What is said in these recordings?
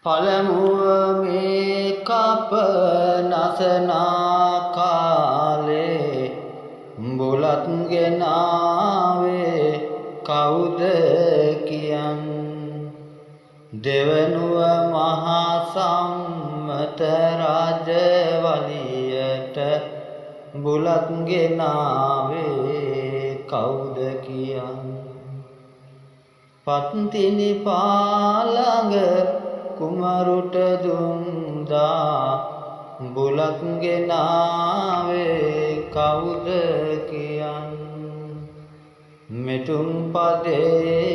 පළමුව මේ කප නසනා කාලේ බුලත් ගෙනාවේ කවුද කියන් දෙවනුව මහා සම්මත රාජවලියට බුලත් ගෙනාවේ කවුද කියන් පත්තිනි පාළඟ කුමරුට දුන්දා බුලත් ගෙනාවේ කවුද කියන් මෙතුම් පදේ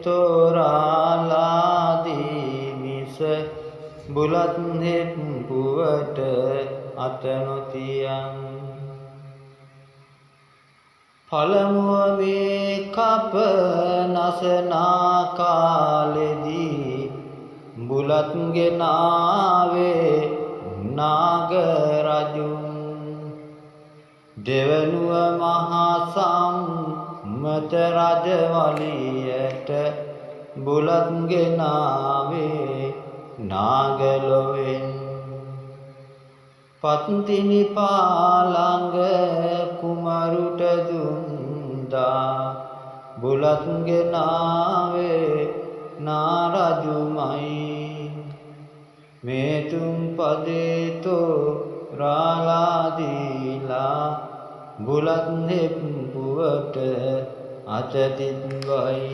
තෝරාලාදී මිස බුලත් හෙප්පුවට අත නොතියන් පළමුව මේ කප නසනා කාලෙදී බුලත් ගෙනාවේ නාග රජුන් දෙවනුව මහා සම්මත රජවලියට බුලත් ගෙනාවේ නාග ලොවෙන් පත්තිනි පාළඟ කුමරුට දුන්දා බුලත් ගෙනාවේ නාරජුමයි මේ තුන් පදේ තෝරාලාදීලා බුලත් හෙප්පුවට අත තිබ්බයි